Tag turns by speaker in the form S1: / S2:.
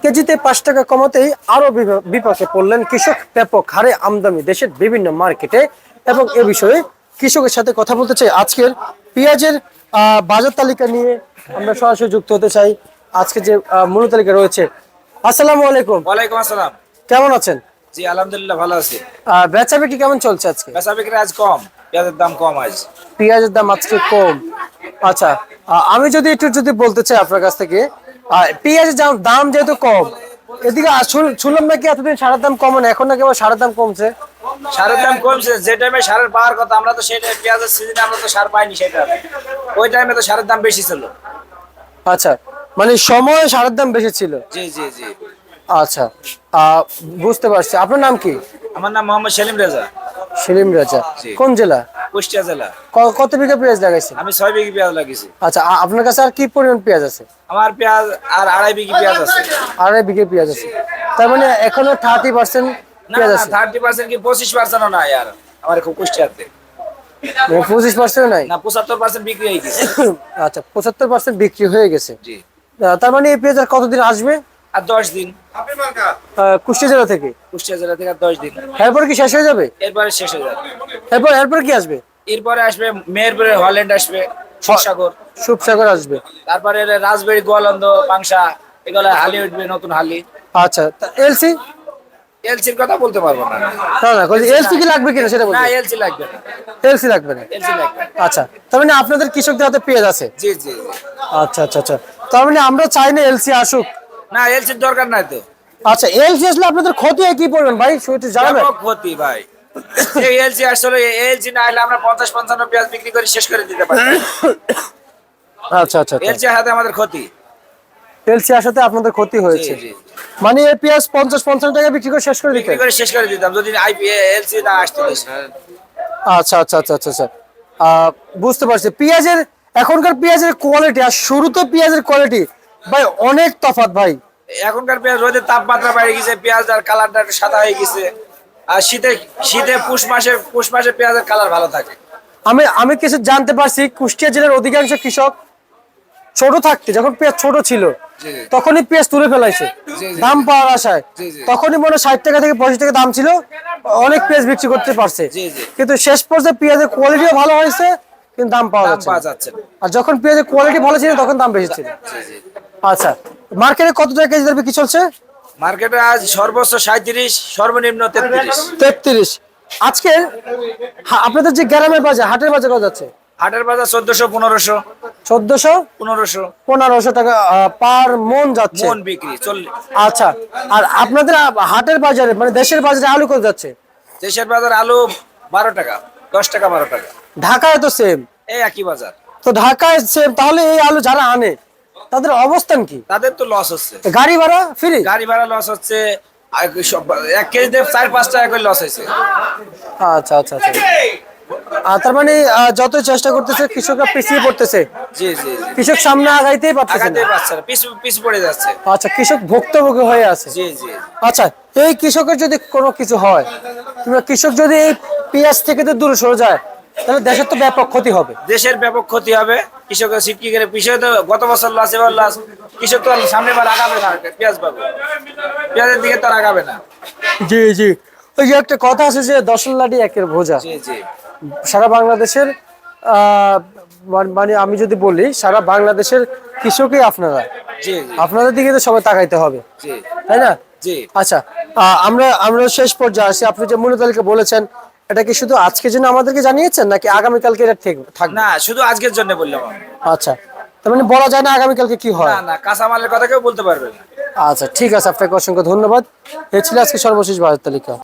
S1: কেজিতে 5 টাকা কমাতেই আরো বিপাকে পড়লেন কৃষক। ব্যাপক হারে আমদানি দেশের বিভিন্ন মার্কেটে, এবং এ বিষয়ে কৃষকের সাথে কথা বলতে চাই। আজকের পেঁয়াজের বাজার তালিকা নিয়ে আমরা সরাসরি যুক্ত হতে চাই। আজকে যে মূল্য তালিকা রয়েছে। আসসালামু আলাইকুম।
S2: ওয়ালাইকুম আসসালাম।
S1: কেমন আছেন?
S2: জি আলহামদুলিল্লাহ ভালো আছি।
S1: বেচা বিক্রি কেমন চলছে আজকে?
S2: বেচা বিক্রি আজ কম, পেঁয়াজের দাম কম আজ।
S1: পেঁয়াজের দাম আজকে কম। আচ্ছা, আমি একটু বলতে চাই আপনার কাছ থেকে, পেঁয়াজের দাম যেহেতু কম, এদিকে শুনলাম নাকি এতদিন সারের দাম কম না, এখন নাকি আবার সারের দাম কমছে।
S2: সারের দাম কমছে, যে টাইমে সারের পাওয়ার কথা আমরা তো সেই পেঁয়াজের সিজনে আমরা তো সার পাইনি, সেটা ওই টাইমে তো সারের দাম বেশি ছিল।
S1: আচ্ছা, মানে সময় সারের দাম বেশি ছিল।
S2: জি জি জি।
S1: আচ্ছা, বুঝতে পারছি। আপনার নাম কি?
S2: আমার নাম মোহাম্মদ সেলিম রেজা।
S1: সেলিম রাজা। কোন জেলা?
S2: কুষ্টিয়া জেলা।
S1: কত বিঘা পেঁয়াজ লাগাইছেন?
S2: আমি 6 বিঘি পেঁয়াজ লাগিয়েছি।
S1: আচ্ছা, আপনার কাছে আর কি পরিমাণ পেঁয়াজ আছে?
S2: আমার পেঁয়াজ আর 2.5 বিঘি পেঁয়াজ আছে।
S1: 2.5 বিঘা পেঁয়াজ আছে, তার মানে এখনো 30%
S2: না
S1: পেঁয়াজ
S2: না,
S1: আছে।
S2: 30% কি 25% না यार, আমার খুব কুষ্টিয়াতে
S1: 25% নাই
S2: না, 75% বিক্রি হয়ে গেছে।
S1: আচ্ছা, 75% বিক্রি হয়ে গেছে।
S2: জি।
S1: তার মানে এই পেঁয়াজ আর কতদিন আসবে?
S2: আর 10 দিন।
S1: কুষ্টিয়া জেলা থেকে?
S2: কুষ্টিয়া জেলা থেকে আর 10 দিন।
S1: এরপর কি শেষ হয়ে যাবে?
S2: এরপরে শেষ হয়ে যাবে।
S1: এরপর কি আসবে?
S2: এরপরে আসবে মেহেরপুরের হল্যান্ড আসবে, সুসাগর,
S1: সুপসাগর আসবে।
S2: তারপরে রাজবাড়ি, গোয়ালন্দ, পাংশা, এগুলো হালি উঠবে, নতুন হালি।
S1: আচ্ছা, এলসি?
S2: এলসির কথা বলতে পারবো না।
S1: না না, এলসি কি লাগবে কিনা সেটা
S2: না,
S1: বলুন।
S2: এলসি লাগবে না।
S1: এলসি লাগবে না?
S2: এলসি লাগবে না।
S1: আচ্ছা, তার মানে আপনাদের কৃষকদের হাতে পেঁয়াজ আছে?
S2: জি জি জি।
S1: আচ্ছা আচ্ছা আচ্ছা, তার মানে আমরা চাই না এলসি আসুক?
S2: না, এলসির দরকার নাই তো।
S1: আচ্ছা, এলসি আসলে আপনাদের ক্ষতি হয় কি পড়বেন ভাই, একটু জানাবেন?
S2: ব্যাপক ক্ষতি ভাই। এই এলসি আসলে, এলসি না হলে আমরা 50-55 পেঁয়াজ বিক্রি করে শেষ করে দিতে পারি।
S1: আচ্ছা আচ্ছা,
S2: এলসি হাতে আমাদের ক্ষতি।
S1: এলসি আসাতে আপনাদের ক্ষতি হয়েছে।
S2: জি জি।
S1: মানে এই পেঁয়াজ 50-55 টাকা বিক্রি করে শেষ করে দিতে?
S2: বিক্রি করে শেষ করে দিতাম যদি এলসি না আসতো।
S1: আচ্ছা আচ্ছা আচ্ছা আচ্ছা আচ্ছা, বুঝতে পারছি। পেঁয়াজের এখনকার পেঁয়াজের কোয়ালিটি আর শুরুতে পেঁয়াজের কোয়ালিটি ভাই অনেক তফাৎ ভাই।
S2: এখনকার পেঁয়াজ রোদের তাপমাত্রা বেড়ে গেছে, পেঁয়াজের কালারটা একটু সাদা হয়ে গেছে। আর শীতে শীতে পুষ মাসে পেঁয়াজের কালার ভালো থাকে।
S1: আমি কিছু জানতে পারছি, কুষ্টিয়া জেলার অধিকাংশ কৃষক ছোট থাকতে, যখন পেঁয়াজ ছোট ছিল তখনই পেঁয়াজ তুলে ফেলাইছে দাম পাওয়ার আশায়। তখনই মনে 60 টাকা থেকে 65 টাকা দাম ছিল, অনেক পেঁয়াজ বিক্রি করতে পারছে। কিন্তু শেষ পর্যায়ে পেঁয়াজের কোয়ালিটিও ভালো হয়েছে, কিন্তু দাম পাওয়া যাচ্ছে না। আর যখন পেঁয়াজের কোয়ালিটি ভালো ছিল তখন দাম বেশি ছিল। আচ্ছা, মার্কেটে কত টাকা কেজি দরে বিক্রি চলছে?
S2: মার্কেটে আজ সর্বোচ্চ 37, সর্বনিম্ন
S1: 33। আজকে আপনাদের যে গ্রামের বাজার, হাটের বাজার কত যাচ্ছে?
S2: হাটের বাজার 1400-1500।
S1: 1400-1500 টাকা পার মন যাচ্ছে,
S2: মন বিক্রি 40।
S1: আচ্ছা, আর আপনাদের হাটের বাজারে মানে দেশের বাজারে আলু কত যাচ্ছে?
S2: দেশের বাজার আলু 12 টাকা, 10 টাকা 12 টাকা।
S1: ঢাকায় তো সেম,
S2: এই একই বাজার।
S1: তো ঢাকায় সেম, তাহলে এই আলু যারা আনে তাদের অবস্থান কি?
S2: তাদের তো লস হচ্ছে।
S1: গাড়ি ভাড়া ফ্রি?
S2: গাড়ি ভাড়া লস হচ্ছে, 1 কেজিতে 4-5 টাকা করে লস হয়েছে।
S1: আচ্ছা আচ্ছা আচ্ছা, তার মানে যত চেষ্টা করতেছে কৃষকরা পিছিয়ে পড়তেছে।
S2: জি জি।
S1: কৃষক সামনে আগাইতেই পারতেছে না।
S2: পিছু পড়ে যাচ্ছে।
S1: আচ্ছা, কৃষক ভুক্তভোগী হয়ে আছে।
S2: জি জি।
S1: আচ্ছা, এই কৃষকের যদি কোনো কিছু হয়, কিংবা কৃষক যদি এই পেঁয়াজ থেকে তো দূরে সরে যায়, তাহলে দেশের তো ব্যাপক ক্ষতি হবে।
S2: দেশের ব্যাপক ক্ষতি হবে। কৃষকের সিটকি করে কৃষক তো গত বছর লস, এবার লস। কৃষক তো সামনে বার আগাবে না, পেঁয়াজ পাবে, পেঁয়াজের দিকে তো আগাবে না।
S1: জি জি, ওই যে একটা কথা আছে যে 10 লাঠি একের বোঝা।
S2: জি জি।
S1: সারা বাংলাদেশের মানে আমি যদি বলি, সারা বাংলাদেশের কৃষকই আপনারা।
S2: জি জি।
S1: আপনাদের দিকে তো সবাই তাকাইতে হবে,
S2: জি
S1: তাই না?
S2: জি।
S1: আচ্ছা, আমরা শেষ পর্যায়ে আসি। আপনি যে মূল্য তালিকা বলেছেন, এটা কি শুধু আজকের জন্য আমাদেরকে জানিয়েছেন নাকি আগামীকালকে এটা থাকবে?
S2: না, শুধু আজকের জন্য বললাম।
S1: আচ্ছা, তার মানে বলা যায় না আগামীকালকে কি হয়?
S2: না না, কাঁচামালের কথা কেউ বলতে পারবে না।
S1: আচ্ছা, ঠিক আছে, আপনাকে অসংখ্য ধন্যবাদ। এই ছিল আজকে সর্বশেষ বাজার তালিকা।